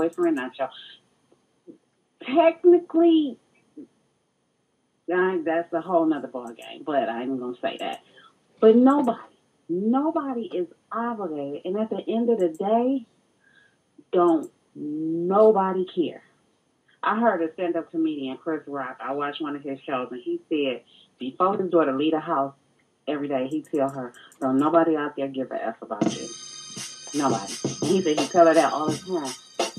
boyfriend, not your. Technically, that's a whole nother ball game. But I ain't gonna say that. But nobody is obligated. And at the end of the day, don't nobody care. I heard a stand-up comedian, Chris Rock. I watched one of his shows, and he said before his daughter leave the house every day, he tell her, "Don't nobody out there give a f about you. Nobody." And he said he tell her that all the time.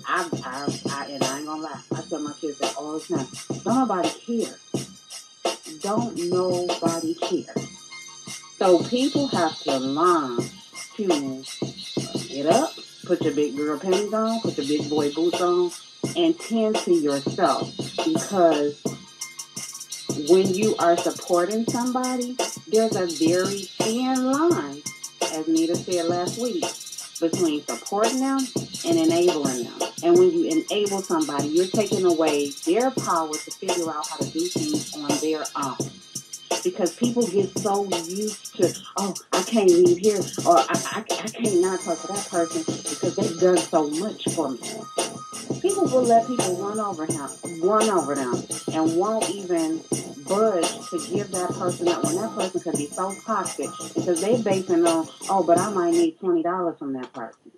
And I ain't gonna lie. I tell my kids that all the time. Don't nobody care. Don't nobody care. So people have to learn to get up, put your big girl panties on, put your big boy boots on, and tend to yourself. Because when you are supporting somebody, there's a very thin line, as Nita said last week, between supporting them and enabling them. And when you enable somebody, you're taking away their power to figure out how to do things on their own. Because people get so used to, oh, I can't leave here, or I can't not talk to that person because they've done so much for me. People will let people run over them, and won't even budge to give that person up when that person could be so toxic because they basing on, oh, but I might need $20 from that person.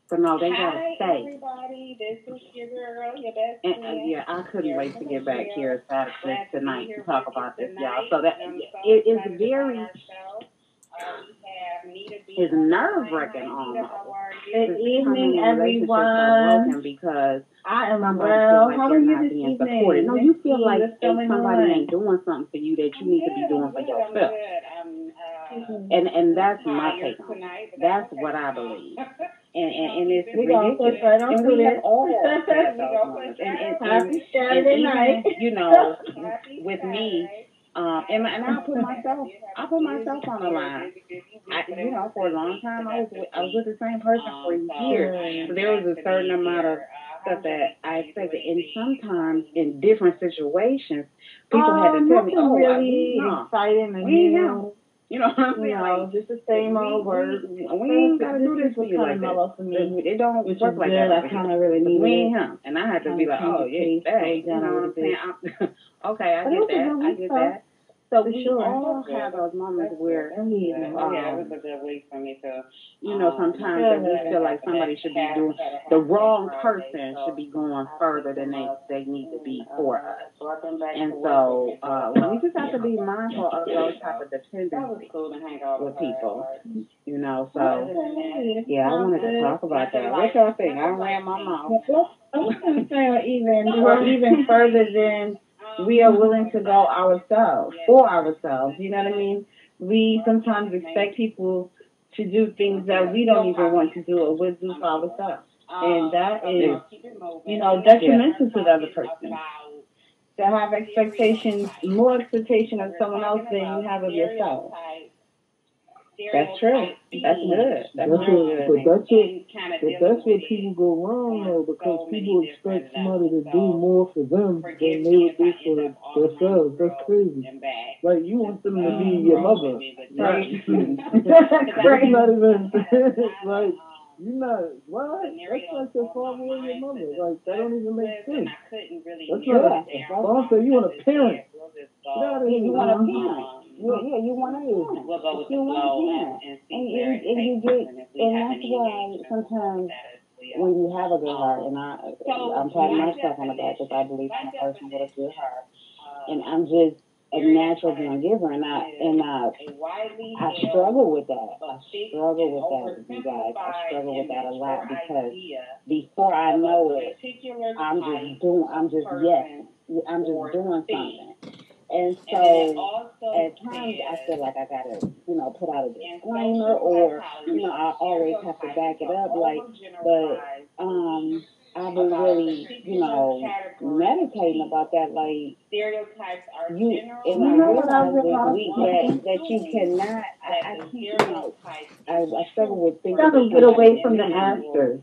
So no, they gotta stay. Hi everybody, this is your girl, your best friend. Yeah, I couldn't wait to get back here Saturday tonight to talk about this, y'all. So that it is very. It's nerve-wracking almost. Good evening, everyone. Because I am well. like How are you this evening? Supported. No, you feel like if somebody ain't doing something for you that you need to be doing for yourself. And that's my take on it. That's what I believe. And it's ridiculous. And we have all had those moments. And happy Saturday night. You know, with me. And I put myself on the line. For a long time, I was with the same person for years. So there was a certain amount of stuff that I expected, and sometimes in different situations, people had to tell me, "Oh, really exciting and new." You know what I'm saying? Just the same old words. We ain't gotta do this for you like that. It don't work like that. I kind of really need we ain't him, and I had to be like, "Oh yeah, thanks." You know what I'm saying? Okay, I get that. So we all have those moments where, it was a good week for me too. Sometimes that we feel like somebody should be doing, the wrong person should be going further than they need to be for us. And so we just have to be mindful of those type of dependencies with people. So yeah, I wanted to talk about that. What y'all think? I ran my mouth. I was going to say even further than we are willing to go ourselves, for ourselves. You know what I mean? We sometimes expect people to do things that we don't even want to do or would do for ourselves. And that is, detrimental to the other person. To have expectations, more expectation of someone else than you have of yourself. That's true. That's good. That's good. But that's where people go wrong, though, because people expect somebody to do more for them than they would do for themselves. That's crazy. Like, you want them to be your mother. Right. That's not even, like, you're not, what? That's like your father or your mother. Like, that don't even make sense. That's not a you want a parent. You want a parent. Yeah, you want a parent. You want a parent. And you get, and that's why sometimes when you have a good heart, and I'm patting myself on the back because I believe I'm a person with a good heart, and I'm just a natural born giver, and I struggle with that. You guys. I struggle with that a lot because before I know it, I'm just doing something. And so at times I feel like I gotta, put out a disclaimer, or I always have to back it up, but I've been really, meditating about that, like, stereotypes are that you cannot, I struggle with thinking. You have to get away from the askers.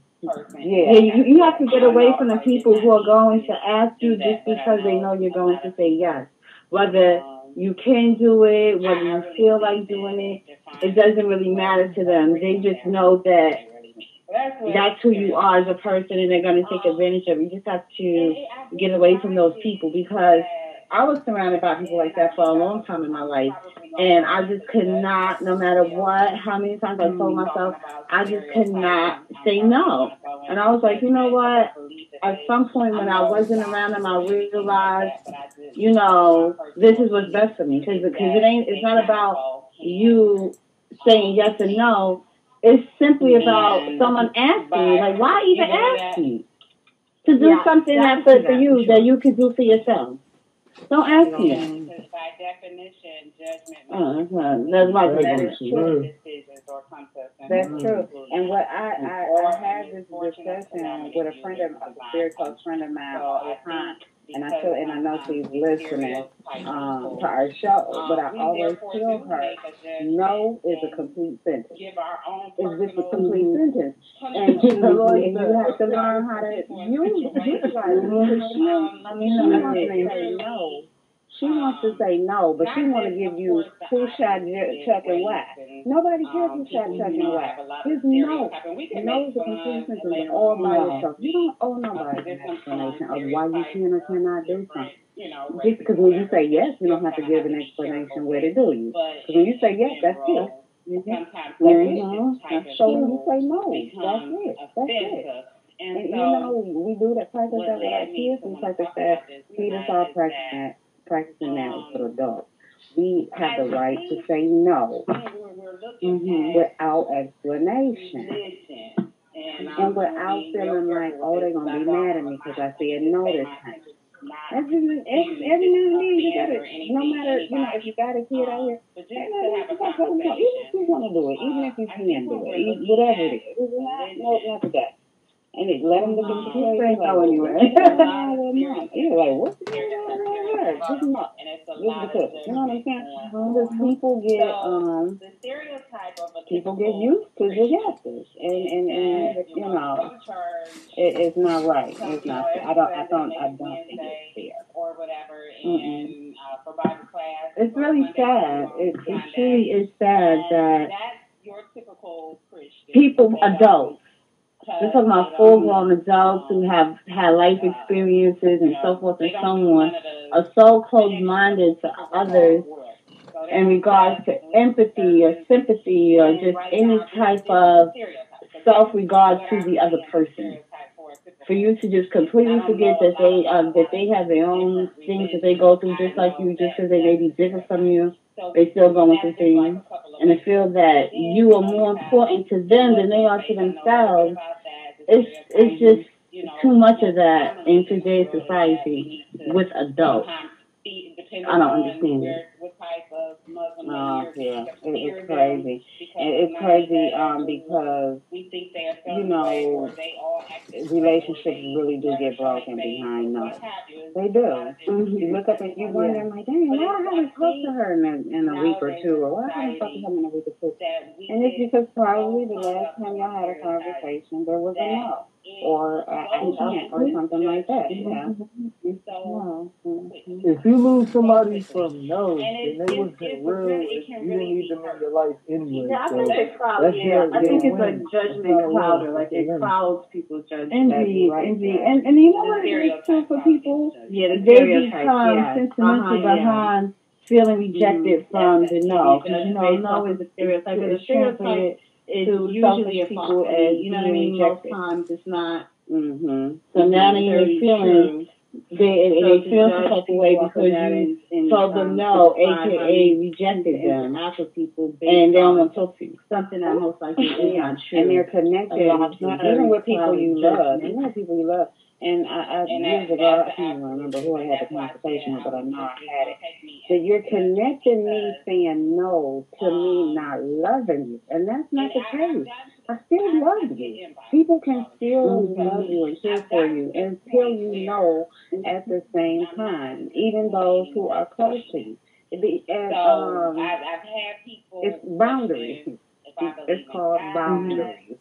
Yeah, you have to get away from the people who are going to ask you just because they know you're going to say yes. Whether you can do it, whether you feel like doing it, it doesn't really matter to them. They just know that that's who you are as a person, and they're going to take advantage of you. You just have to get away from those people, because I was surrounded by people like that for a long time in my life, and I just could not, no matter what, how many times I told myself, I just could not say no. And I was like, you know what? At some point when I wasn't around them, I realized, this is what's best for me, because it's not about you saying yes and no. It's simply about someone asking you, like, why even ask you to do something that's good for you that you could do for yourself? Don't ask me that. Because by definition, judgment That's my decisions or come to That's true. And what I had this discussion with a friend of a very close friend of mine all the time, and I know she's listening to our show, but I always tell her, no is a complete sentence. It's just a complete sentence, and you have to learn how to utilize it. Because she wants to say no. She wants to say no, but she wants to give you who shot Chuck and why. Nobody cares who shot Chuck and why. Just no. No is a complete sentence all by yourself. You don't owe nobody an explanation of why you can or cannot do something. Just because when you say yes, you don't have to give an explanation where to do you. Because when you say yes, that's it. So when you say no, that's it. That's it. And we do that, practice that with our kids. We practice that. We just all practicing that with adults. We have the right to say no without explanation. And without feeling like, oh, they're going to be mad at me because I said no this time. Every now and then you got to, no matter, if you got a kid out here, even if you want to do it, even if you can do it, whatever it is. Not for that. And let them look at you and go anywhere. You're like, what's the matter? Just not. Just because. You know what I'm saying? Because people get used to the yeses. And it's not right. It's not. I don't think it's fair. Or whatever. And for Bible class. It's really sad. It truly is sad that people, adults. We're talking about full-grown adults who have had life experiences and so forth and so on, are so close-minded to others in regards to empathy or sympathy or just any type of self-regard to the other person. For you to just completely forget that they have their own things that they go through just like you, just because they may be different from you, they still going through things, and to feel that you are more important to them than they are to themselves. It's just too much of that in today's society with adults. I don't understand it. Oh, yeah. It's crazy. And it's crazy because, relationships really do get broken behind noise. They do. Mm-hmm. You look up and you wonder, like, dang, why I haven't talked to her in a week or two? Or why I haven't talked to him in a week or two? And it's because probably the last time y'all had a conversation, there was a no. Or I can't, or something like that. Yeah. If you lose somebody from no, then they wasn't real, and you don't need them in your life anyway. Yeah, I think it's a judgment clouder, like it clouds people's judgment. Envy. And you know what it is too for people? Yeah, they become sentimental behind feeling rejected from the no. Because no is a stereotype. The stereotype is usually people as, you know what I mean? Most times it's not. Mm-hmm. So now they're feeling, they feel some type of way because you told them no, aka rejected them. And they don't want to talk to you. Something that most likely is not true. And they're connected, even with people you love. And I years ago, I can't remember who I had the conversation with, but I know I had it. That you're connecting me saying no to me not loving you. And that's not the case. I still love you. People can still love you and care for you until you know at the same time, even those who are close to you. I've had people. It's boundaries. It's called boundaries.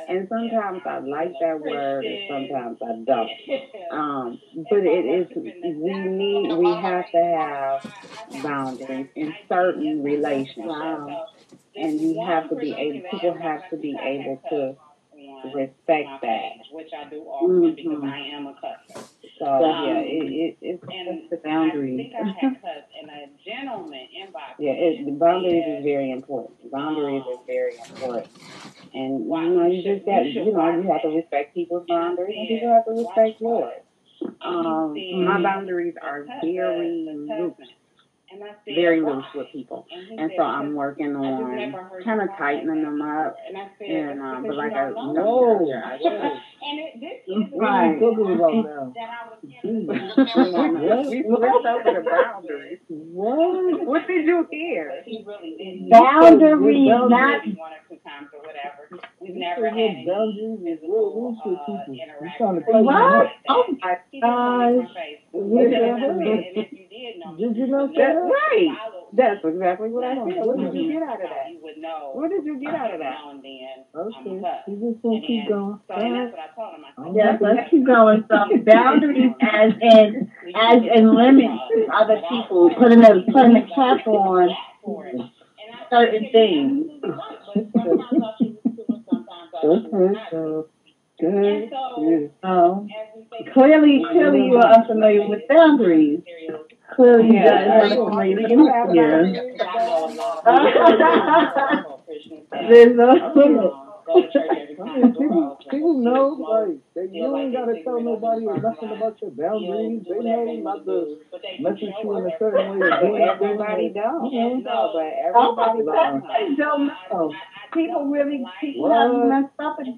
And sometimes I like that word, and sometimes I don't. But it is, we have to have boundaries in certain relationships. And you have to be able, people have to be able to respect that. Which I do often because I am a cusser. So it's the boundaries. I think I had cussed in a gentleman inbox. The boundaries is very important. Boundaries is very important. And you just got you have to respect people's boundaries and people have to respect yours. My boundaries are very loose with people, and so I'm working on kind of tightening them up. And but like I know, right. Talking about now. We flipped over the boundaries. What did you hear? Boundaries, not. We've never had boundaries is real loose with people. You trying to What? Oh my gosh. Did you know that? Right. That's exactly what I said. What did you get out of that? What did you get out of that? Okay. You just gonna keep going. So that's what I told him. Yes, let's keep going. So boundaries as in limits to other people, putting a cap on certain things. Clearly you are unfamiliar with boundaries. Clearly you are unfamiliar with There's no limit. People know, like, that you ain't got to tell nobody or nothing about your boundaries. They know not to message you in a certain way. Everybody don't. But everybody don't know. People have you messed up and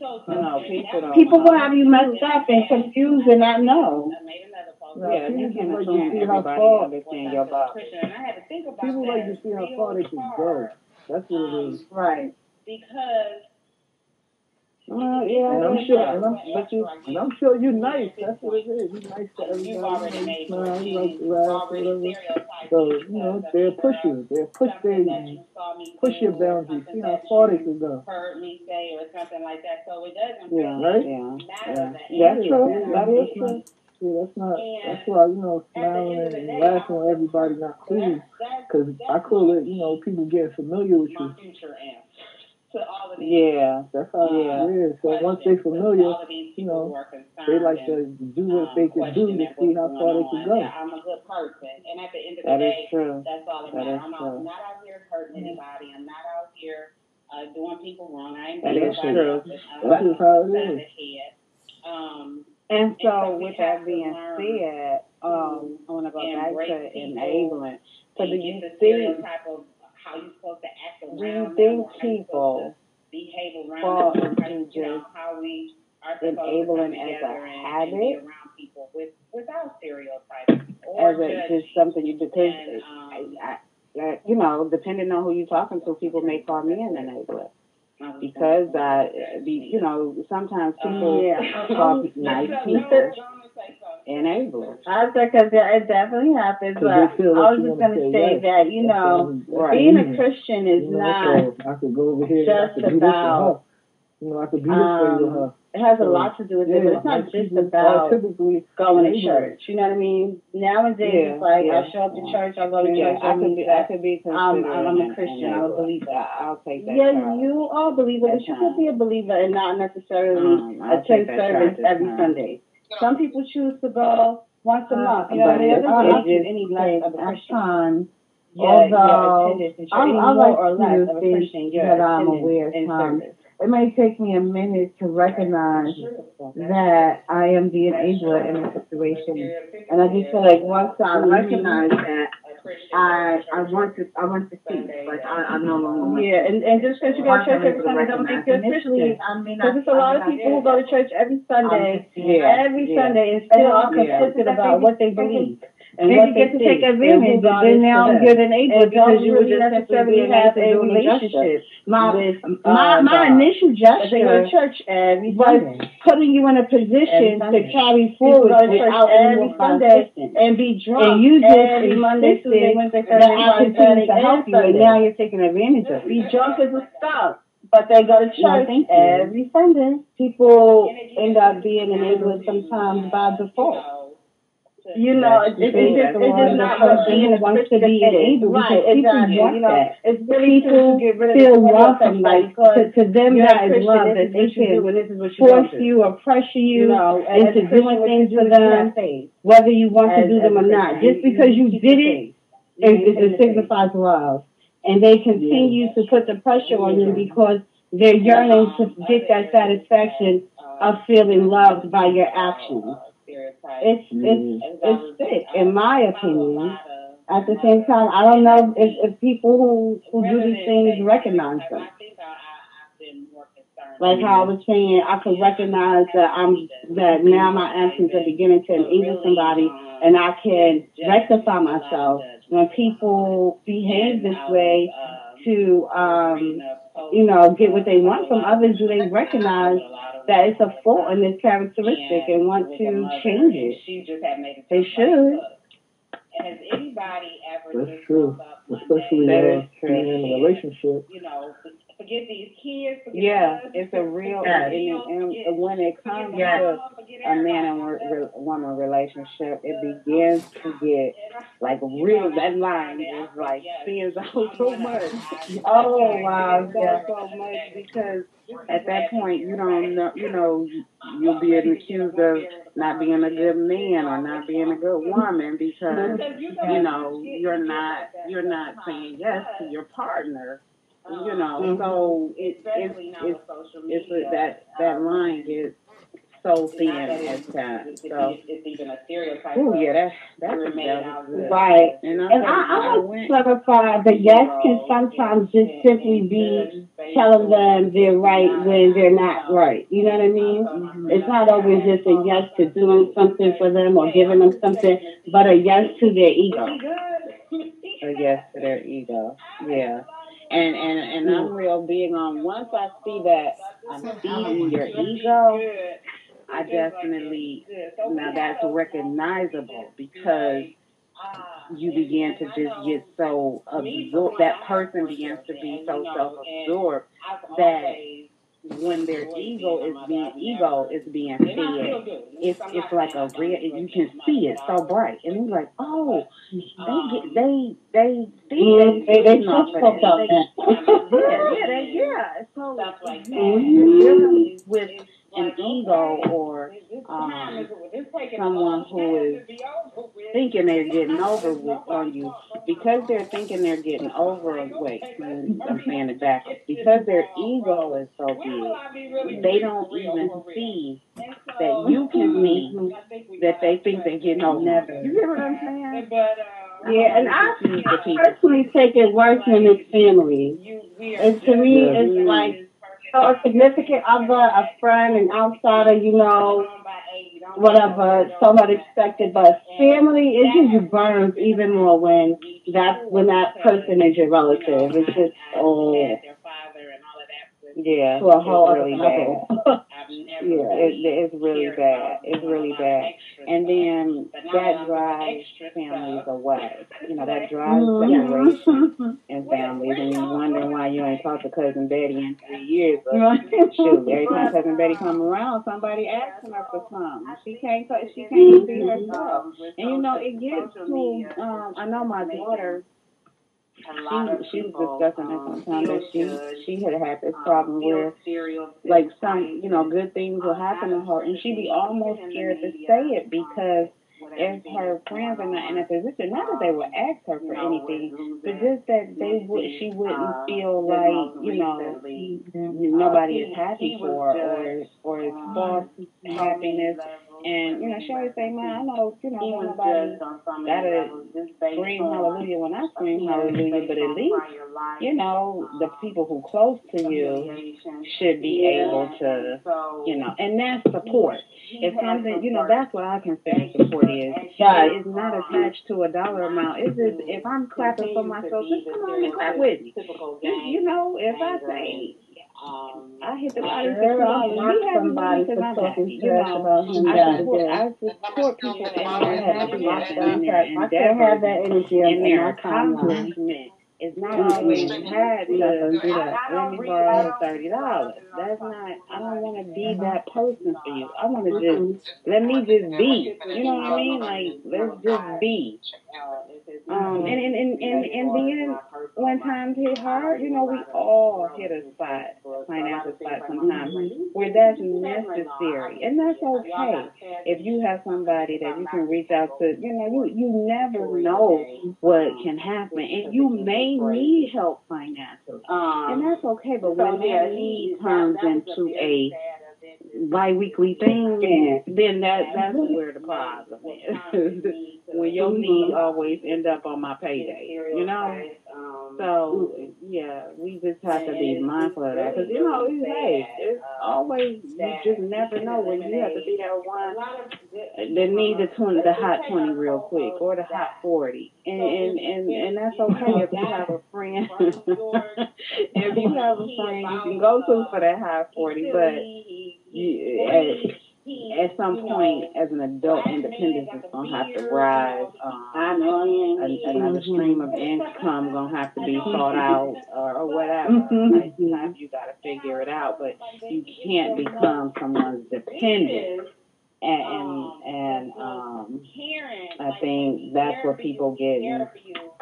people will have you messed up and confused and not know. Yeah, you can like assume to see how everybody far understand your boundaries. People like to see how far they can go. That's what it is. Right. Because and I'm sure you're nice. That's what it is. You're nice to everybody. You like to laugh, whatever. So they'll push you. They'll push your boundaries. See how far they can go. Heard me say or something like that. So it doesn't matter. That's true. That is true. Yeah, that's why, smiling and laughing with everybody not cool. Because I call it, people getting familiar with you. That's how it is. So once they're familiar, they like to do what they can do to see how far they can go. I'm a good person. And at the end of the day, that's all that matters. I'm not out here hurting anybody. I'm not out here doing people wrong. I ain't doing nobody. That is how it is. And so, with that being said, I want to go back to enabling. So, do you think how you're supposed to act around? Do you think people behave around fall into just how we are enabling as a habit and be around people without stereotypes, or as just something you do? Because depending on who you're talking to, people may call me an enabler. Because sometimes people call nice people enablers. I said because it definitely happens. But I was just going to say that being a Christian is not I could go over here just about. I could be this way with her. It has a lot to do with it, but it's not just about going to church. You know what I mean? Nowadays, it's like I show up to church, I go to church. I could be I'm a Christian. I'm a believer. I'll take that. Yeah, you are a believer, but you could be a believer and not necessarily attend service every Sunday. Some people choose to go once a month. You know what I mean? It doesn't make you any less of a Christian. Although I like to think that I'm aware of time. It may take me a minute to recognize that I am the enabler in a situation, and I just feel like once I recognize that, I want to cease. Like I no longer. Yeah, and just because you go to church every Sunday don't make you a Christian. Because there's a lot of people who go to church every Sunday, and still are conflicted about what they believe. And what you get to take advantage of it now, you're an enabler because you wouldn't necessarily have a relationship. My initial gesture was putting you in a position to carry forward without every Sunday and be drunk. And you just insisted that I continue to help you, and now you're taking advantage of it. Be drunk as a stop. But they go to church every Sunday. People end up being enablers sometimes by default. You know, it's just not the person who wants to be enabled. Right, exactly. You know, it's really people feel love from like to them that is love that they can force you or pressure you into doing things for them, whether you want to do them or not. Just because you did it, it signifies love, and they continue to put the pressure on you because they're yearning to get that satisfaction of feeling loved by your actions. It's sick, in my opinion. At the same time, I don't know if people who do these things recognize them. Like how I was saying, I could recognize that now my actions are beginning to enable somebody, and I can rectify myself when people behave this way to get what they want from others. Do they recognize that it's a fault in this characteristic and want to change it? They should. Has anybody ever That's true. Especially being in a relationship. Forget these kids. It's a real, and when it comes to a man and woman relationship, it begins to get like real. That line is like stands out so much. Oh wow, so much because at that point you don't know. You'll be accused of not being a good man or not being a good woman because you're not saying yes to your partner. So that line gets so thin at times. So it's even a stereotype. Oh yeah, that's right. And I want to clarify that yes can sometimes just simply be telling them they're right when they're not right. You know what I mean? Mm-hmm. It's not always just a yes to doing something for them or giving them something, but a yes to their ego. A yes to their ego. Yeah. And I'm real big on once I see that I'm feeding your ego, I definitely now that's recognizable because you begin to just get so absorbed. That person begins to be so self-absorbed that when their ego is being fed, it's like a real. You can see it so bright, and it's like, oh, they think they off of that. Yeah. So stuff like that. Dealing with an ego or someone who is thinking they're getting over with on you because they're thinking they're getting over. Wait, I'm saying it backwards. Because their ego is so big, they don't even see that you can see that they think they're getting over. Never. You get what I'm saying? Yeah, and I personally take it worse when it's family. And to me, it's like a significant other, a friend, an outsider, whatever, somewhat expected. But family, it just burns even more when that person is your relative. It's just, yeah, to a whole really bad. It's really bad. It's really bad. And then that drives families away. That drives separation in families. And you wonder why you ain't talked to Cousin Betty in 3 years. But shoot, every time Cousin Betty come around, somebody asking her for something. She can't see herself. And it gets to, I know my daughter, she was discussing this one time that she had this problem where like some good things will happen to her and she'd be almost scared to say it because if her friends are not in a position, not that they would ask her for anything, but just that she wouldn't feel like nobody is happy for her or it's false happiness. And she always say, "Man, I know nobody gotta scream hallelujah when I scream hallelujah, but at least the people who close to you should be able to and that's support. If something that's what I consider support is. It's not attached to a dollar amount. It's just if I'm clapping for myself, just come on and clap with me. If I say I hit the lottery for $2, you have somebody because I'm happy. I support people in their happiness and in their endeavors and their accomplishment. it's not always had to. Let me borrow your $30. That's not. I don't want to be that person for you. I want to just let me just be. You know what I mean? Like let's just be. And then when times hit hard, you know, we all hit a financial spot sometimes, where that's necessary, and that's okay. If you have somebody that you can reach out to, you know, you never know what can happen, and you may need help financially, and that's okay. But when that need turns into a bi-weekly thing, then that's where the problem is. When your need always end up on my payday, you know. So yeah, we just have to be mindful of that, because you know, it's always, you just never know when you have to be that one that need the hot 20 real quick, or the hot 40, and that's okay. If you have a friend, if you have a friend you can go to for that hot 40, but at some point, as an adult, independence is going to have to rise. Another stream of income going to have to be sought out, or whatever. Like, you got to figure it out, but you can't become someone's dependent. And I think that's where people get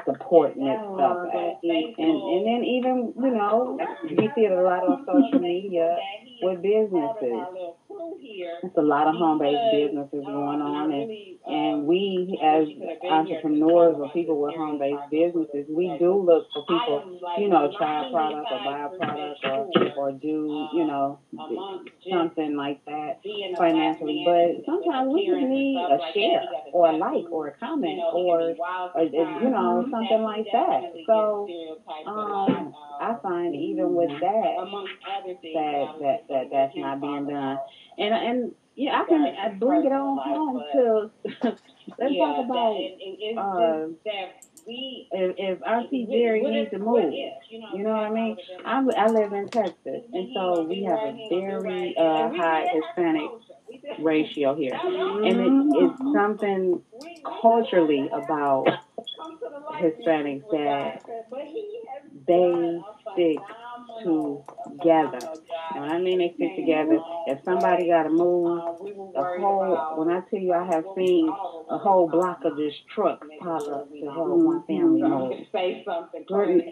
support mixed up at. And then even, you know, we see it a lot on social media with businesses. It's a lot of home-based businesses going on, and we as entrepreneurs or people with home-based businesses, we do look for people, you know, try a product or buy a product or do, you know, something like that financially. But sometimes we just need a share or a like or a comment or you know, something like that. So I find even with that's not being done. And yeah, I bring it on home to let's talk about if Auntie Jerry needs to move. You know what I mean? I live in Texas, and so we have a very high Hispanic ratio here, and it's something culturally about Hispanics that they stick together. And when I mean they stick together, if somebody got to move, when I tell you, I have seen a whole block of this truck pop up to help one family move.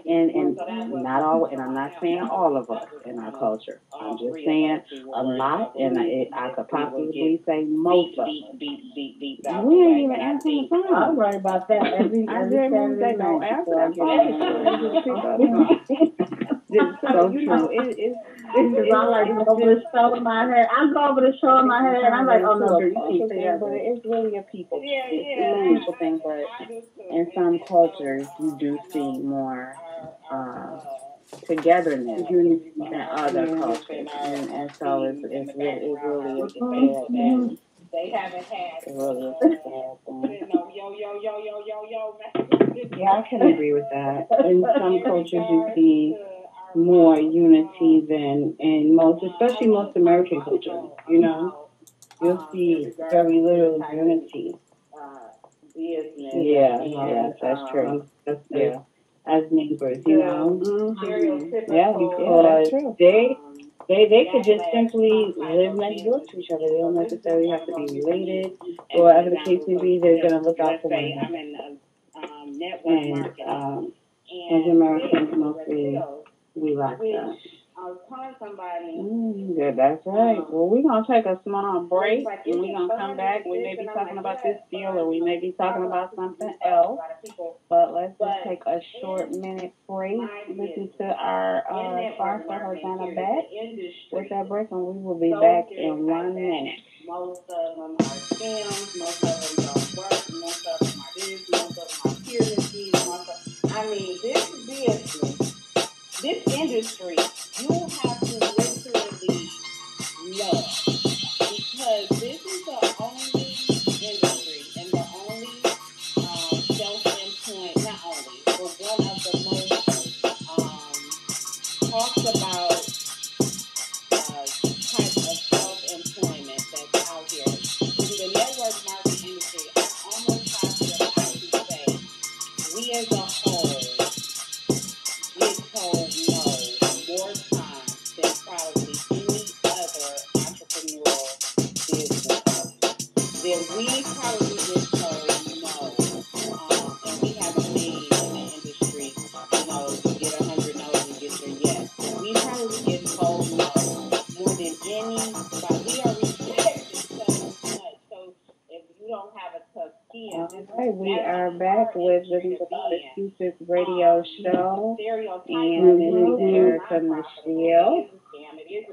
And not all, and I'm not saying all of us in our culture. I'm just saying a lot, and I could possibly say most of us. We ain't even answering the phone. I'm worried about that every Saturday don't night. answer that phone. So you know, it's I like to go over the show in my head. I go over the show in my head, and I'm like, oh no, girl, you can't say that. But it's really a people. It's a people thing. But in some cultures, you do see more togetherness than other cultures, and so it's really a sad thing. They haven't had. It really is a sad thing. Yeah, I can agree with that. In some cultures, you see more unity than in especially most American cultures. You know, you'll see very little unity. Yeah, that's true. That's true. Yeah. As neighbors, you know. Yeah, because they could just simply live next door to each other. They don't necessarily have to be related, or whatever the case may be. They're gonna look out for one another. And as Americans, mostly we like that. I was calling somebody. Yeah, that's right. Well, we're going to take a small break, and we're going to come back. We may be talking about this deal, or we may be talking about something else. But let's just take a short minute break. Listen to our sponsor, Hosanna Beck, with that break, and we will be back in 1 minute. Most of them are scams. Most of them don't work. Most of them are this. Most of them are pyramid. I mean, this business, this industry, you have to literally love, because this is the only industry and the only self-employed, not only, but one of the most talked about type of self-employment that's out here. In the network marketing industry, I almost have to say, we as a whole we probably get told no, and we have a saying in the industry, you get 100 no's and get your yes. We probably get told no more than anybody. We are rejected so much. So if you don't have a tough skin, all right, we are back with the Nita Excuses radio show, and this is Erica Michelle,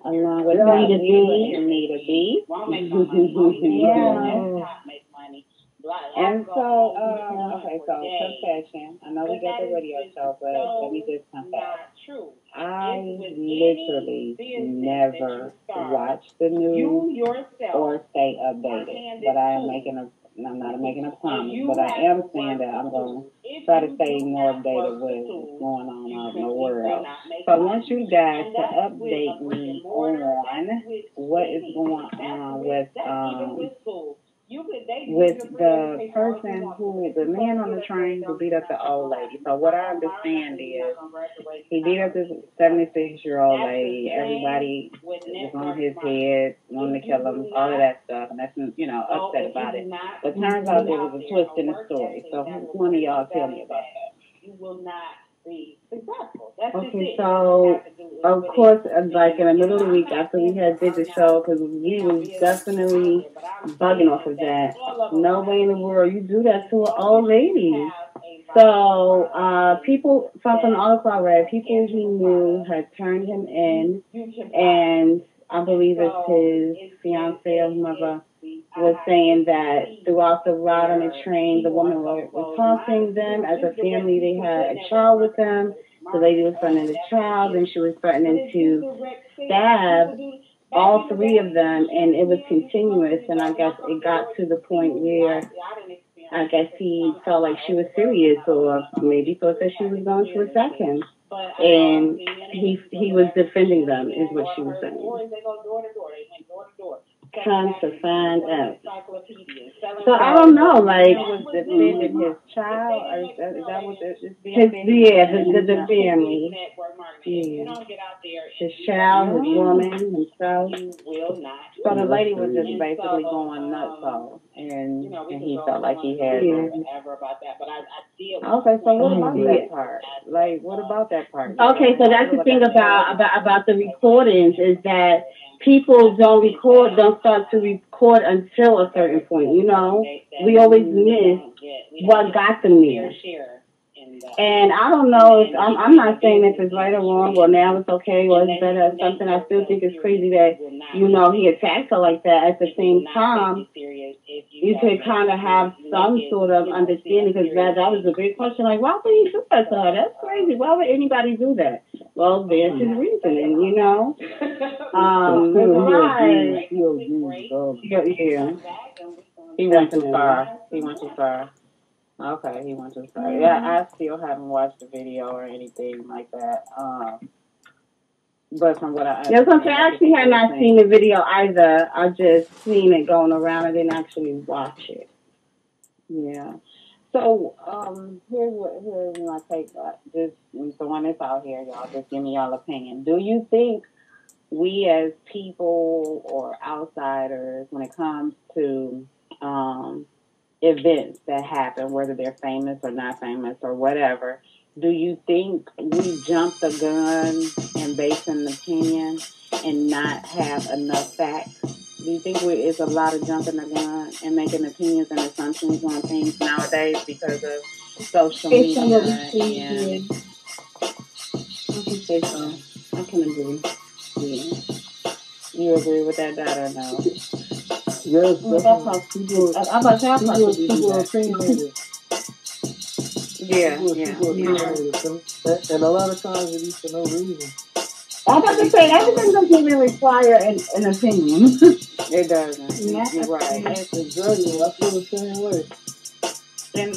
along with Nita B and Nita B. And so, okay, so confession. I know we got the radio show, but let me just confess. I literally never watch the news or stay updated, but I'm not making a promise, but I am saying that I'm going to try to stay more updated with what's going on out in the world. So I want you guys to update me on what is going on with the person the man on the train who beat up the old lady. So what I understand is he beat up this 76-year-old lady. Everybody was on his head, wanting to kill him, all of that stuff, and that's, upset about it. But turns out there was a twist in the story. So one of y'all tell me about that. You will not be successful. That's okay, so of course, like in the middle of the week after we did the show, because we was definitely bugging off of that. No way in the world you do that to an old lady. So people, from the article I read, people he knew had turned him in, and I believe it's his fiance or mother was saying that throughout the ride on the train, the woman was taunting them as a family. They had a child with them. The lady was threatening the child, and she was threatening to stab all three of them, and it was continuous. And I guess it got to the point where I guess he felt like she was serious, or maybe thought that she was going to attack him. And he was defending them, is what she was saying. Come to find out. So I don't know, like, was defending his child, or is that what this is? The family. Yeah. His child, his woman, himself. So the lady was just basically going nuts, though, and he felt like he had ever about that. But I did. Okay, so what about that part? Like, what about that part? Okay, so that's the thing about the recordings is that people don't start to record until a certain point. We always miss what got them there. And I don't know if I'm not saying if it's right or wrong, or now it's okay, or it's better or something. I still think it's crazy that he attacked her like that. At the same time, you could kind of have some sort of understanding, because that was a big question. Like, why would he do that to her? That's crazy. Why would anybody do that? Well, there's his reasoning, right? Yeah. He went too far. Okay, he went too far. Yeah, I still haven't watched the video or anything like that. But from what I understand, I actually have not seen the video either. I just seen it going around. I didn't actually watch it. Yeah. So here's my take. Just throwing this out here, y'all. Just give me y'all opinion. Do you think we as people or outsiders, when it comes to events that happen, whether they're famous or not famous or whatever, do you think we jump the gun and base an opinion and not have enough facts? Do you think it's a lot of jumping the gun and making opinions and assumptions on things nowadays because of social media? And I can say so. I can agree. Yeah. You agree with that, Dad, or no? Yes, that's how people. I'm about to say people are opinionated. Yeah. And a lot of times it is for no reason. I'm about to say everything doesn't even require an opinion. It doesn't. Yeah. You're right. Exactly. I feel the same way. And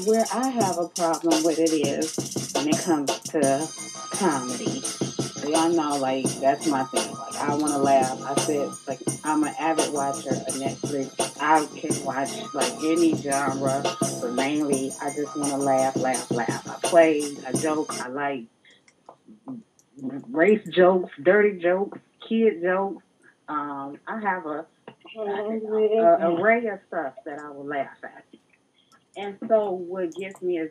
where I have a problem with it is when it comes to comedy. Y'all know, like, that's my thing. Like, I want to laugh. I said, like, I'm an avid watcher of Netflix. I can watch, like, any genre, but mainly I just want to laugh. I play, I joke, I like race jokes, dirty jokes, kid jokes. I have a array of stuff that I would laugh at. And so what gets me is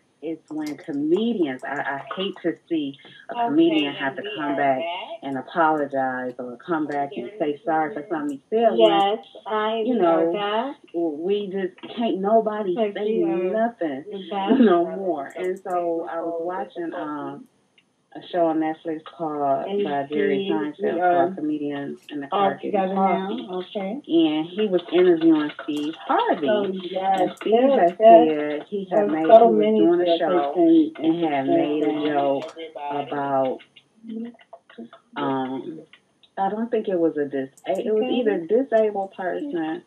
when comedians, I hate to see a comedian have to come back and apologize or come back and say sorry for something he said. Yes, I you know know, that. we just can't nobody say nothing no more. And so I was watching a show on Netflix called by Jerry Seinfeld called Comedians in the Car Getting Coffee. Okay. And he was interviewing Steve Harvey. Oh, yes. And Steve had said he had made, he was doing a show and had made a joke about, I don't think it was it was either a disabled person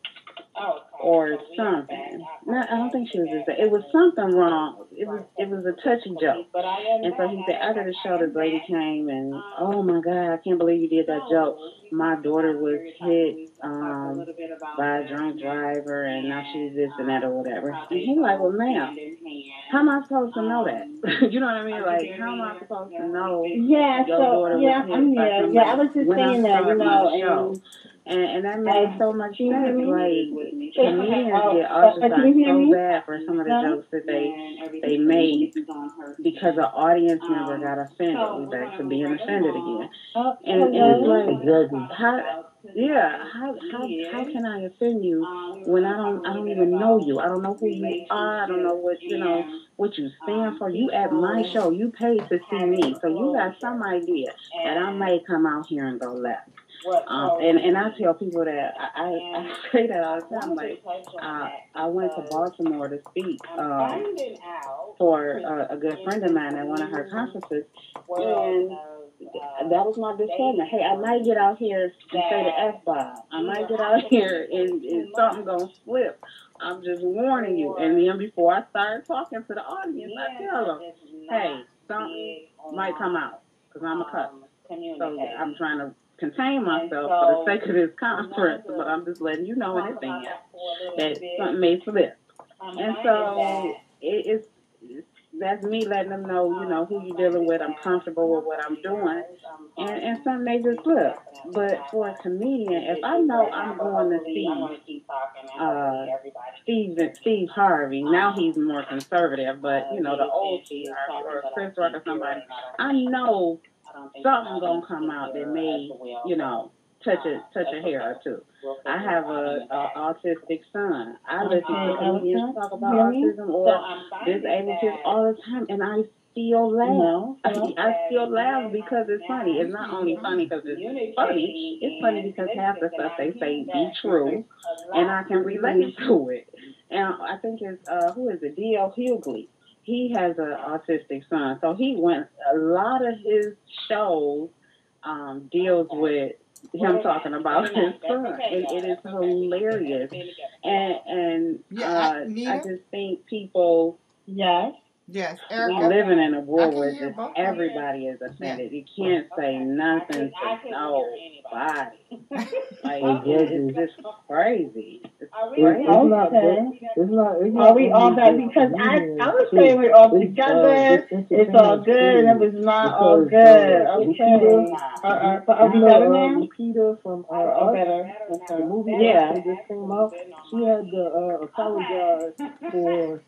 or something. No, I don't think she was disabled. It was something wrong. It was a touchy joke. And so he said after the show, this lady came and, oh my God, I can't believe you did that joke. My daughter was hit by a drunk driver and now she's this and that or whatever. And he's like, well, ma'am, how am I supposed to know that? You know what I mean? Like, how am I supposed to know your daughter was hit by somebody I was just when saying I that, start my show? And that made so much sense. Like, comedians get ostracized so bad for some of the jokes that they made because an audience member got offended. We back to being offended again. And it's like, how can I offend you when I don't even know you? I don't know who you are. I don't know what you stand for. You at my show. You paid to see me, so you got some idea that I may come out here and go left. And I tell people that I say that all the time. Like, I went to Baltimore to speak for a good friend of mine at one of her conferences, and that was my disclaimer. Hey, I might get out here and say the F-bomb. I might get out here and something gonna slip. I'm just warning you. And then before I start talking to the audience, I tell them, hey, something might come out because I'm a cuss. So I'm trying to contain myself for the sake of this conference, but I'm just letting you know in advance that something may slip. And so that's me letting them know, who you're dealing with. I'm comfortable with what I'm doing, and some may just slip. But for a comedian, if I know I'm going to see Steve Harvey, now he's more conservative, but the old Steve Harvey or Chris Rock or somebody, I know something gonna come out that may, touch a hair or two. I have a autistic son. I listen to comedians talk about autism or disabled kids all the time, and I still laugh. I still laugh because it's funny. It's not only funny because it's funny. It's funny because half the stuff they say be true, and I can relate to it. And I think it's who is it? D.L. Hughley. He has an autistic son, so a lot of his shows deals with him talking about his son, and it is hilarious. And I just think people, Erica, we living in a world where just everybody is offended. You can't say nothing to nobody. Like, it's just crazy. It's crazy. Are we all back? Because I was saying we're all together. It's all good, and it was not all good. Okay. Are we better now? Peter from better. the movie that just came out, she had to apologize for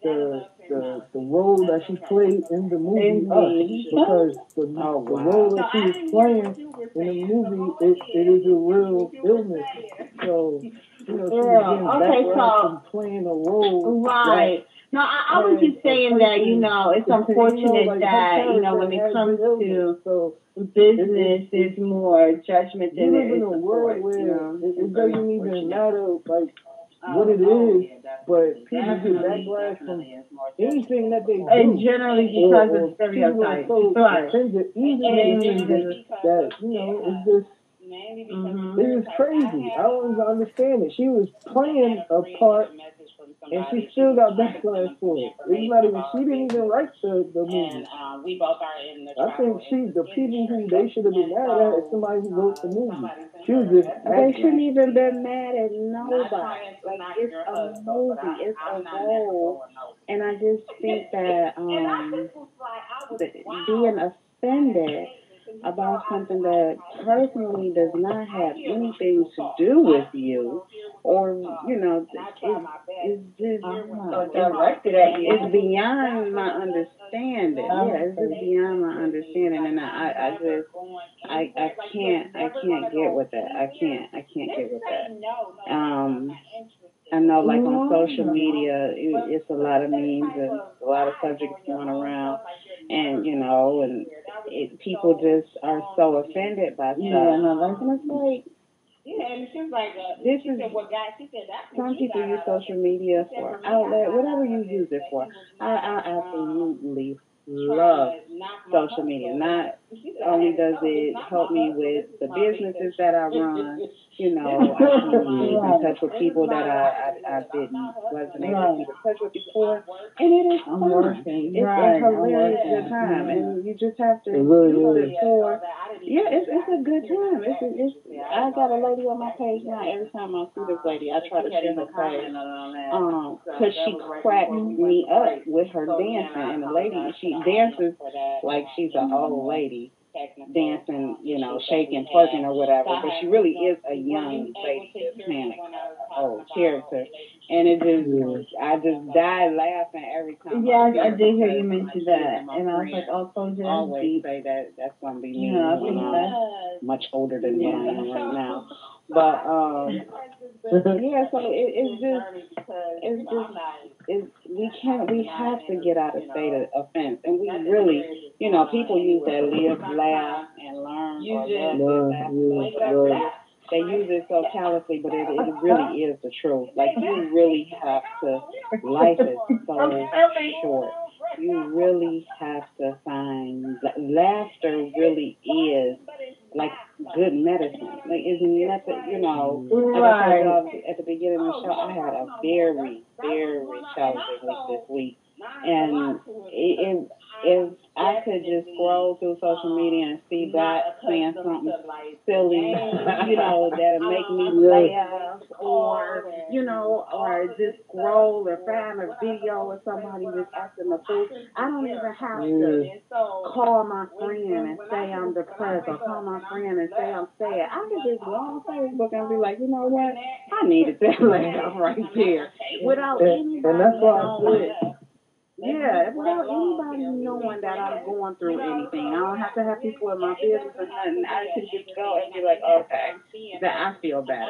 the role that she played in the movie because the role that she was playing in the movie it is a real illness. So she was getting backlash from playing a role. Right. No, I was just saying that, it's unfortunate that, when it comes to business, there's more judgment than there is support. It doesn't even matter, what it is, but people get backlash from anything that they do. And generally because of stereotypes. Right. Even that, it's just, it is crazy. I don't even understand it. She was playing a part, and she still got backlash for it. It's not even, she didn't even write the movie. I think the people who they should have been mad at is somebody who wrote the movie. She was just they shouldn't even been mad at nobody. Like, it's a movie, it's a role, and I just think that being offended about something that personally does not have anything to do with you, or it's just directed at you. it's beyond my understanding. Yeah, it's just beyond my understanding, and I can't get with that. I can't get with that. I know, like on social media, it's a lot of memes and a lot of subjects going around, and people just are so offended by stuff. Yeah, no, And it's like, yeah, and she's like, this she is said, well, guys, she said, that's some people use social media for outlet, whatever you use it for. I absolutely love social media. Not only does it help me with the businesses that I run, I can keep in touch with people that I wasn't able to keep in touch with before, and it is fun. It's a hilarious good time, and you just have to use it for. Yeah, it's a good time. I got a lady on my page now. Every time I see this lady, I try to share her page, because she cracked me up with her dancing, and the lady, she dances like she's an old lady dancing, shaking, twerking or whatever, but she really is a young lady that's playing a old character. And I just died laughing every time. Yeah, I did hear you mention that, and I was like, always say that's gonna be me I when think I'm much older than what I am right now. But yeah, so we have to get out of state of offense, and we really, people use that live, laugh, and learn or love. They use it so callously, but it really is the truth. Like, you really have to, life is so short. You really have to find, laughter really is like good medicine. Like, it's nothing, like I told y'all at the beginning of the show, I had a very, very challenging week this week. And if I could just scroll through social media and see God saying something silly, that'll make me laugh, or just scroll or find a video of somebody just acting a fool. I don't even have to call my friend and say I'm depressed, or call my friend and say I'm sad. I can just go on Facebook and be like, you know what? I needed that laugh right there without anybody knowing. Yeah, without anybody knowing that I'm going through anything. I don't have to have people in my business or nothing. I can just go and be like, okay, that I feel better.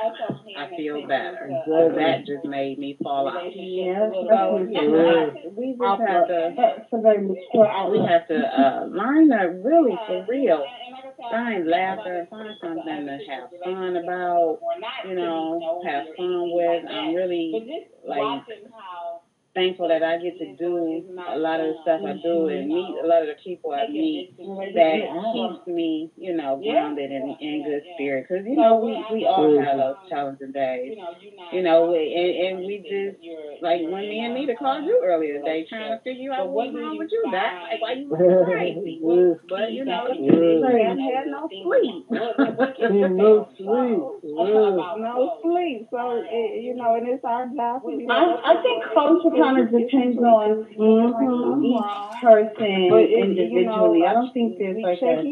I feel better. So that just made me fall out. Yeah, so we just have to learn to really, for real, find laughter, find something to have fun about, have fun with. I'm really thankful that I get to do a lot of the stuff I do and meet a lot of the people I meet that keeps me, grounded and in good spirit. Because, we all have those challenging days, and we just, like when me and Nita called you earlier today, trying to figure out what's wrong with you. That's like, why you looking crazy? But, you haven't had no sleep. No sleep. No sleep. So, and it's our job. I think culture kind of depends on each person individually. I don't think there's like a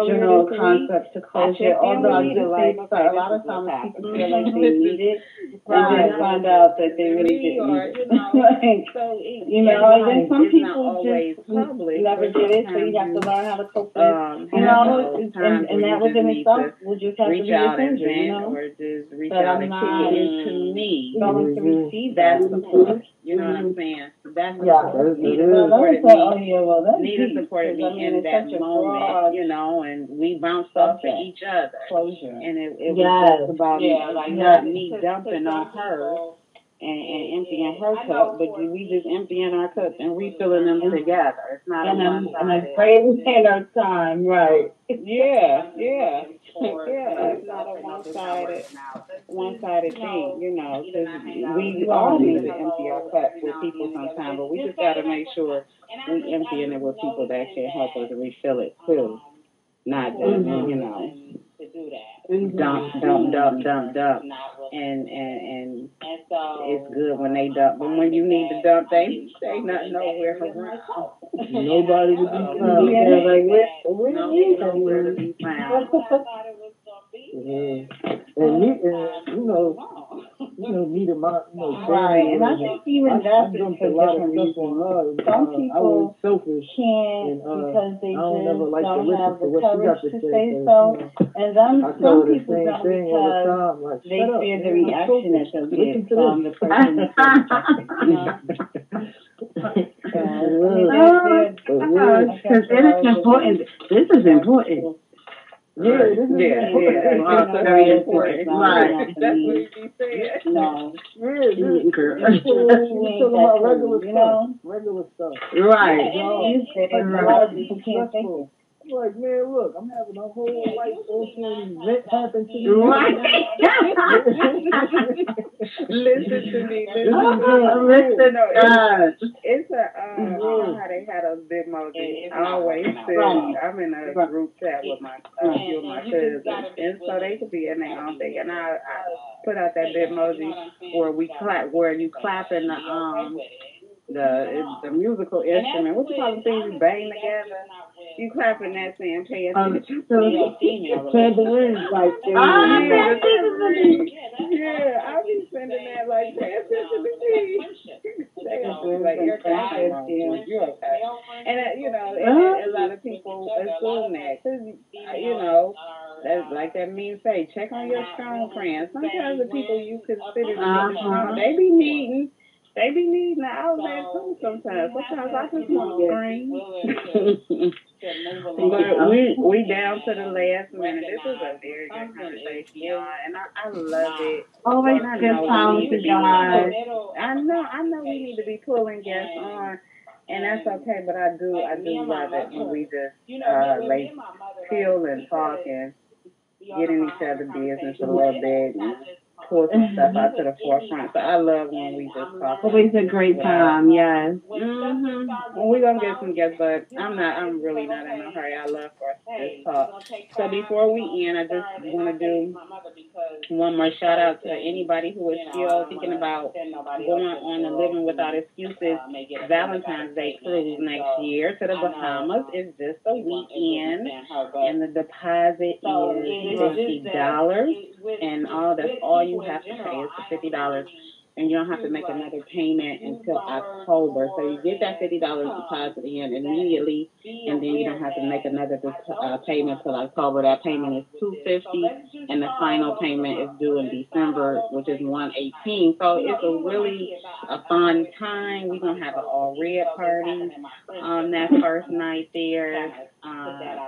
general concept to culture, although I do think that a lot of times people feel like they need it and then find out that they really didn't need it. And then some people just never did it, so you have to learn how to cope with it. And that within itself will just have to be essential, or just reach out and kick it into me. Going to receive that support. You know what I'm saying? That's support. Nita supported me in that moment, and we bounced off of each other. And it was just about not me dumping on her and emptying her cup, but we just emptying our cups and refilling them together. It's not a one-sided. And I'm afraid we had our time, right? Yeah. It's not a one-sided thing, because we all need to empty our cups with people sometimes, but we just got to make sure we emptying it with people that can help us refill it too, not just dump, and it's good when they dump, but when you need to dump, they not nowhere around. Nobody to be found. Yeah, like where nowhere to be found. And Nita, my, right, and I think even that's I dumped for a lot of different stuff on reasons. her. And, Some I was people selfish, can't and because they I don't just never like to don't listen have to the what she got courage to to say. say So, so, and some I tell her the people same don't thing all the because time. Like, they shut up, fear the man, I'm reaction that selfish. they'll Listen get to from the this. person that they're rejecting. You know? Because it is important. This is important. Yeah, this is also very important. Right. That's what you be saying. No. Yeah, You talking about regular stuff. Right. You said a Right. lot of people can't take it. Like, man, look, I'm having a whole life altering event happen to me. Right. Listen to me. Listen. It's you know how they had a big emoji. I always say I'm in a group chat with my few of my cousins, and so they could be in their own thing. And I put out that big emoji where we clap, where you clapping the musical instrument. What you call the things you bang together? You clapping that saying pay attention. Tambourine, like yeah, I be sending that like pay attention to me. Like you're okay. You're okay. And and a lot of people assume that because that's like that means say check on your strong friends. Sometimes the people you consider to be strong, they be needing the outlet too sometimes. Sometimes I just want to scream. But we down to the last minute. This is a very good conversation, y'all, and I love it. Always good time with you guys. I know we need to be pulling guests on, and that's okay. But I do love it when we just like chill and talk and get in each other's business a little bit and pull some stuff out to the forefront. So I love when we just talk. Always a great time, yes. Well, we're gonna get some guests, but I'm really not in a hurry. I love for us to just talk. So before we end, I just want to do one more shout out to anybody who is still thinking about going on the Living Without Excuses Valentine's Day cruise next year to the Bahamas. It's just a weekend, and the deposit is $50, and that's all you have to pay is the $50. And you don't have to make another payment until October. So you get that $50 deposit in immediately, and then you don't have to make another payment until October. That payment is $250, and the final payment is due in December, which is $118. So it's a fun time. We're gonna have an all red party on that first night there, and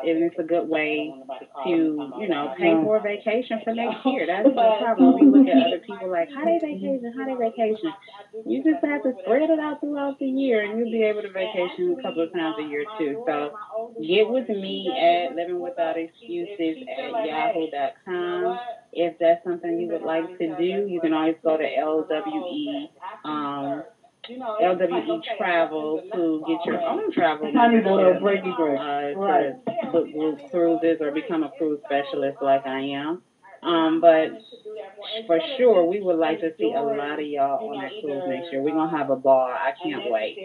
it's a good way to pay for a vacation for next year. That's the problem. We look at other people like how they vacation. You just have to spread it out throughout the year, and you'll be able to vacation a couple of times a year too. So get with me at livingwithoutexcuses@yahoo.com. If that's something you would like to do, you can always go to LWE Travel to get your own travel membership to book group cruises or become a cruise specialist like I am. But for sure, we would like to see a lot of y'all on that cruise next year. We're going to have a ball. I can't wait.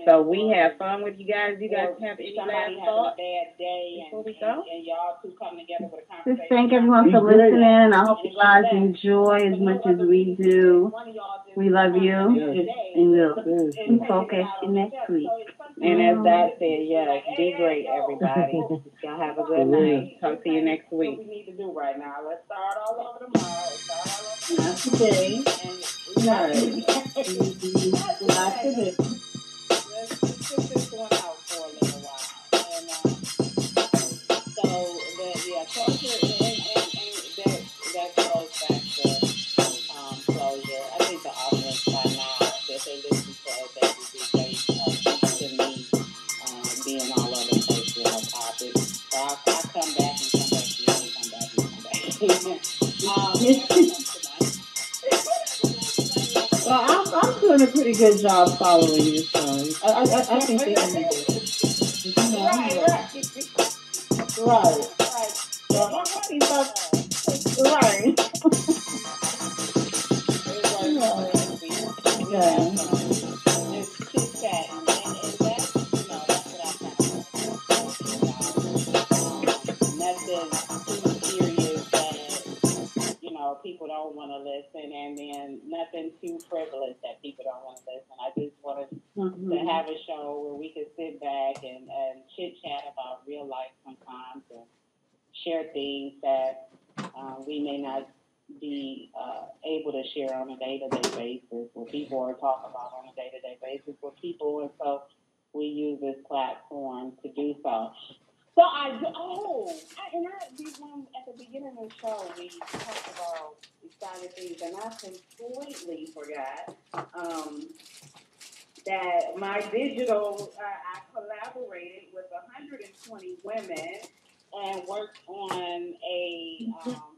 So we have fun with you guys. You guys have any last thoughts before we go? Just thank everyone for listening. I hope you guys enjoy as much as we do. We love you. And we'll talk at you next week. And as Dad said, yes, be great, everybody. Y'all have a good night. Talk to you next week. What we need to do right now, let's start all over tomorrow. Not today. Not today. Let's put this one out for a little while. And closure and that goes back to closure. I think the audience by now, that they listen to us every week, to me being all over the place with our topics. So I come back and come back and come back and come back. Well, I'm doing a pretty good job following you, son. I think they can do it. Right. Well, right. Yeah. It's chit chat, and that's nothing too frivolous that people don't want to listen. I just wanted to have a show where we could sit back and chit chat about real life sometimes and share things that we may not be able to share on a day-to-day basis, what people are talking about on a day-to-day basis with people, and so we use this platform to do so. So at the beginning of the show, we talked about exciting things, and I completely forgot that my digital, I collaborated with 120 women and worked on a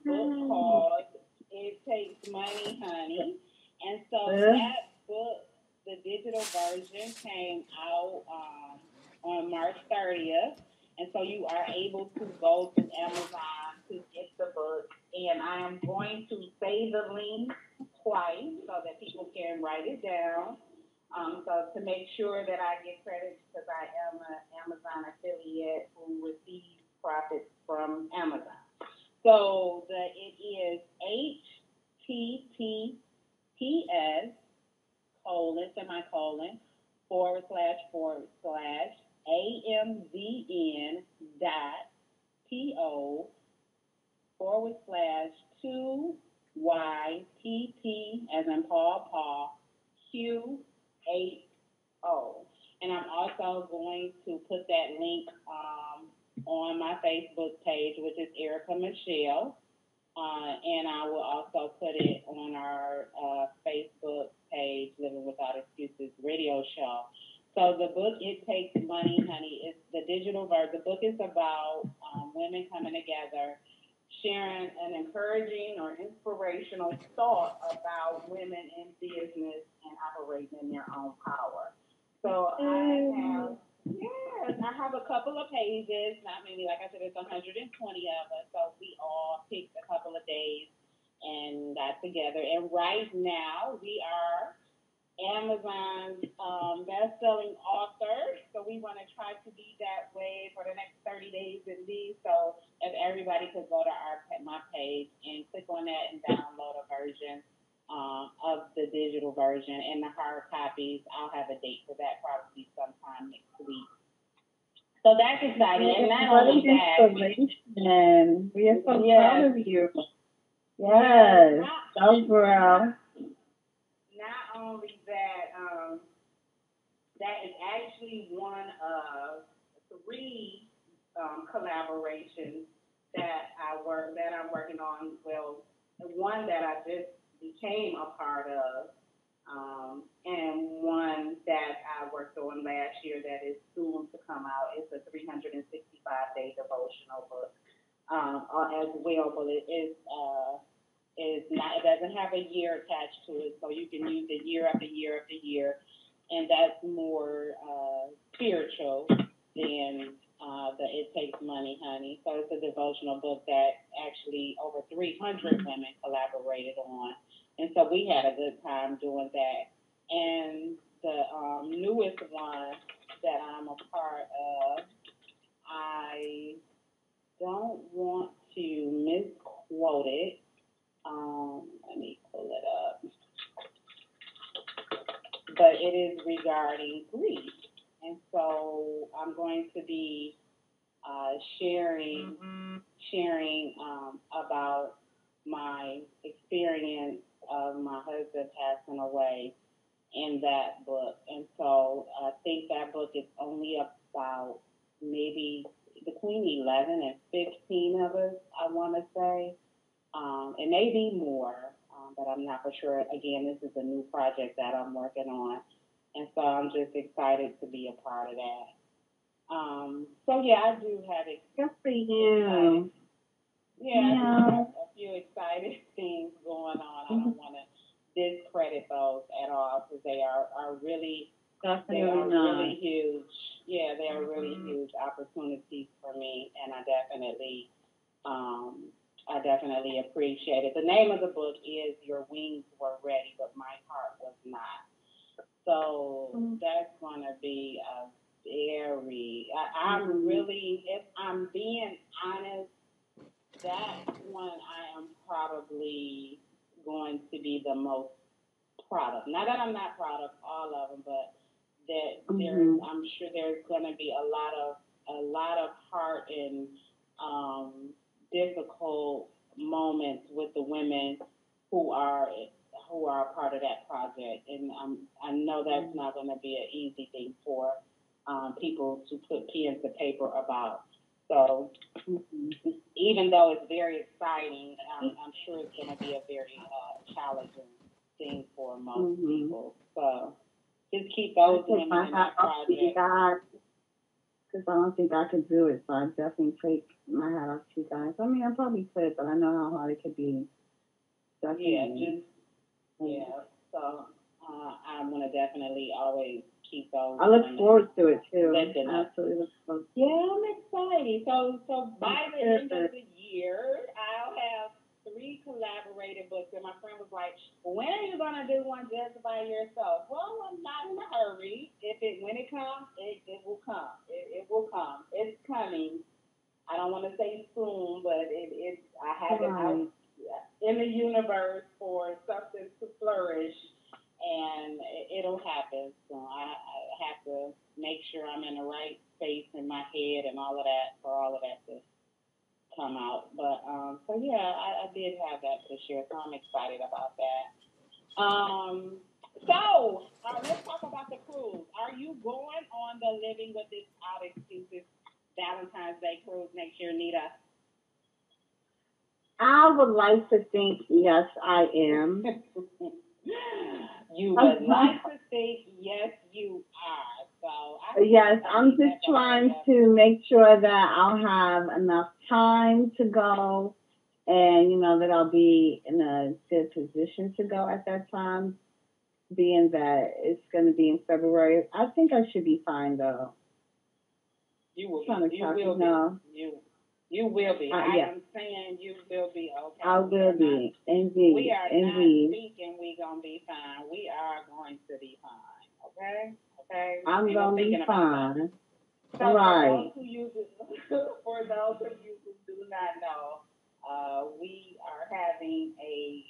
book called It Takes Money, Honey. And so that book, the digital version, came out on March 30th. And so you are able to go to Amazon to get the book. And I am going to say the link twice so that people can write it down. So to make sure that I get credit because I am an Amazon affiliate who receives profits from Amazon. So it is HTTPS semicolon //AMZN dot PO /2YPP as in Paul Q8O. And I'm also going to put that link on my Facebook page, which is Erica Michelle. And I will also put it on our Facebook page, Living Without Excuses radio show. So the book, It Takes Money, Honey, is the digital version. The book is about women coming together, sharing an encouraging or inspirational thought about women in business and operating in their own power. So I have a couple of pages, not many, like I said, it's 120 of us, so we all picked a couple of days and got together. And right now, we are Amazon's best-selling author, so we want to try to be that way for the next 30 days at least. So if everybody could go to my page and click on that and download a version of the digital version and the hard copies, I'll have a date for that probably sometime next week. So that's exciting. And not only that, we are so proud of you. Yes, girl. Not only that, that is actually one of 3 collaborations that I'm working on. Well, one that I just became a part of, and one that I worked on last year that is soon to come out. It's a 365-day devotional book as well, but it doesn't have a year attached to it, so you can use it year after year after year, and that's more spiritual than the It Takes Money, Honey. So it's a devotional book that actually over 300 women collaborated on. And so we had a good time doing that. And the newest one that I'm a part of, I don't want to misquote it. Let me pull it up. But it is regarding grief. And so I'm going to be sharing about my experience of my husband passing away in that book. And so I think that book is only about maybe between 11 and 15 of us, I want to say. It may be more, but I'm not for sure. Again, this is a new project that I'm working on. And so I'm just excited to be a part of that. So yeah, I do have it. Good for you. Yeah, I do have a few exciting things going on. I don't want to discredit those at all because they are really really huge. Yeah, they are really huge opportunities for me, and I definitely appreciate it. The name of the book is Your Wings Were Ready, but My Heart Was Not. So that's going to be a I'm really, if I'm being honest, that one I am probably going to be the most proud of. Not that I'm not proud of all of them, but that Mhm. I'm sure there's going to be a lot of heart and um, difficult moments with the women who are who are a part of that project, and I know that's not going to be an easy thing for people to put pen to paper about. So even though it's very exciting, I'm sure it's going to be a very challenging thing for most Mhm. people. So just keep I those take women my in hat that off to you project. guys because I don't think I could do it. So I definitely take my hat off to you guys. I mean, I probably could, but I know how hard it could be. Yeah, Definitely. just yeah. So I'm gonna definitely always keep those I look women forward to it too. lifted I up. absolutely look forward to Yeah, it. I'm excited. So by the end of Good. the year, I'll have three collaborated books. And my friend was like, "When are you gonna do one just by yourself?" Well, I'm not in a hurry. If it when it comes, it will come. It will come. It's coming. I don't want to say soon, but I have it out Right. in the universe for something to flourish, and it'll happen. So I have to make sure I'm in the right space in my head and all of that for all of that to come out. But so yeah, I did have that this year, so I'm excited about that. Let's talk about the cruise. Are you going on the Living with This Out Excuses Valentine's Day cruise next year, Nita? I would like to think yes, I am. You would like to think yes, you are. So I Yes, I I'm need just that to hurry trying up. to make sure that I'll have enough time to go and, that I'll be in a good position to go at that time, being that it's going to be in February. I think I should be fine, though. You will be. Trying to You talk, will be. You will be. I yeah, am saying you will be I okay. will be. We Indeed, are not indeed. thinking we gonna be fine. We are going to be fine. Okay? Okay? I'm Ain't no going to thinking be about that. fine. So Right. for those of you who do not know, we are having a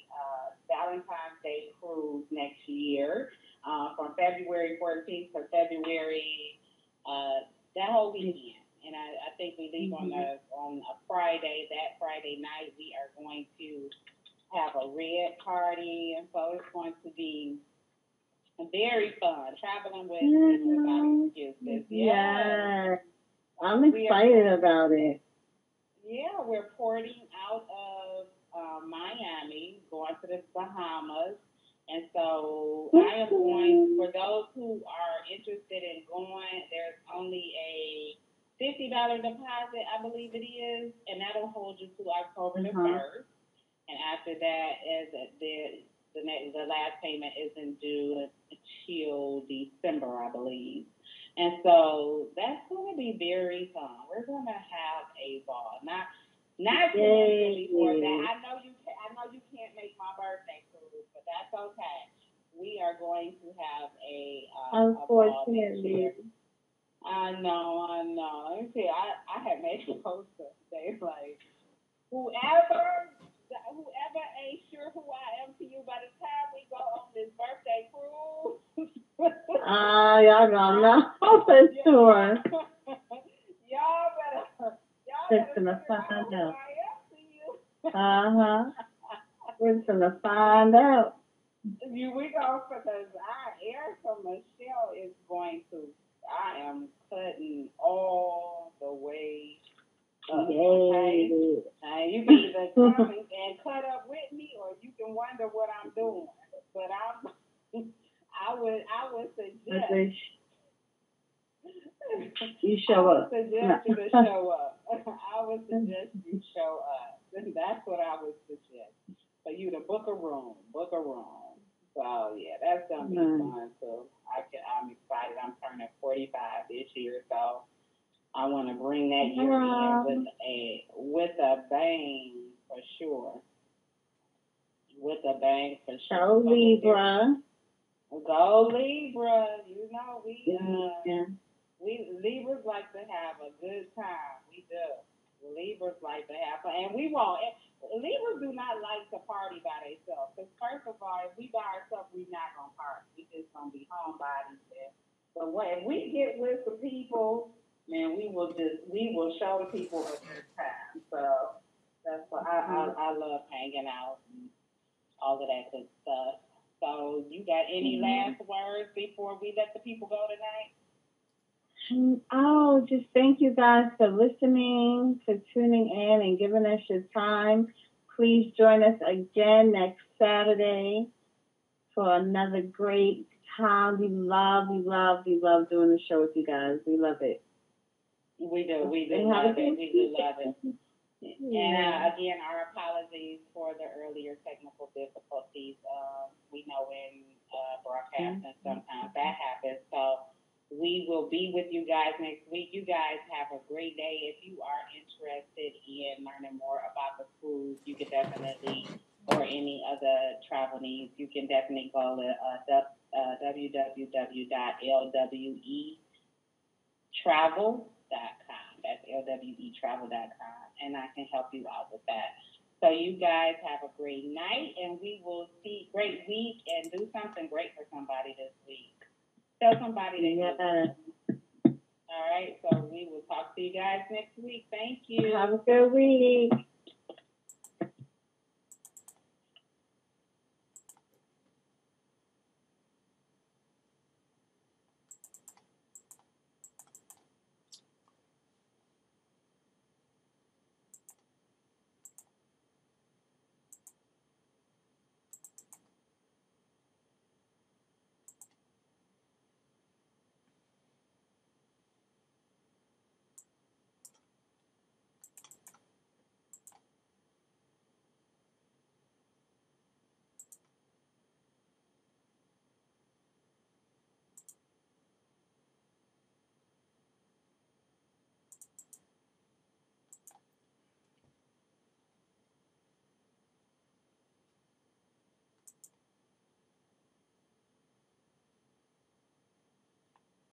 Valentine's Day cruise next year from February 14th to February that whole weekend. And I think we leave Hmm. on a Friday. That Friday night, we are going to have a red party, and so it's going to be very fun traveling with living without excuses. Yes, Yes. I'm we are excited going. about it. Yeah, we're porting out of Miami, going to the Bahamas, and so I am going. For those who are interested in going, there's only a $50 deposit, I believe it is, and that'll hold you to October the Uh-huh. 1st. And after that, as the last payment isn't due until December, I believe. And so that's going to be very fun. We're going to have a ball. Not to mention before that, Yay. I know you can't make my birthday cruise, but that's okay. We are going to have a ball next year. Unfortunately. I know. Let me see. I had made a post today like whoever ain't sure who I am to you by the time we go on this birthday cruise. Y'all gonna know for sure. Y'all Just better gonna figure out find who out. I am to you. Uh-huh. We're gonna find out. We go because Erica Michelle is going to. I am cutting all the way up. Okay. Yay. You can either come and cut up with me, or you can wonder what I'm doing. But I would I suggest wish you I show would up. suggest you to show up. I would suggest you show up. That's what I would suggest for you to book a room. Book a room. So yeah, that's gonna be fun. So I'm excited. I'm turning 45 this year, so I want to bring that year in Yeah. with a bang for sure. With a bang for sure. Go So this year, Libra. go Libra. You know Yeah. we Libras like to have a good time. We do. Libras like to have fun, and we won't. Libras do not like to party by themselves. Because first of all, if we by ourselves, we're not gonna party. We just gonna be homebodies there. But if we get with some people, man, we will show the people a good time. So that's why I love hanging out and all of that good stuff. So you got any last words before we let the people go tonight? Oh, just thank you guys for listening, for tuning in and giving us your time. Please join us again next Saturday for another great time. We love doing the show with you guys. We love it. We do love it. We do love it. And again, our apologies for the earlier technical difficulties. We know in broadcasting sometimes that happens. So we will be with you guys next week. You guys have a great day. If you are interested in learning more about the cruise, you can definitely, or any other travel needs, you can definitely go to www.lwetravel.com. That's lwetravel.com, and I can help you out with that. So you guys have a great night, and we will see great week and do something great for somebody this week. Tell somebody that. All right, so we will talk to you guys next week. Thank you. Have a good week.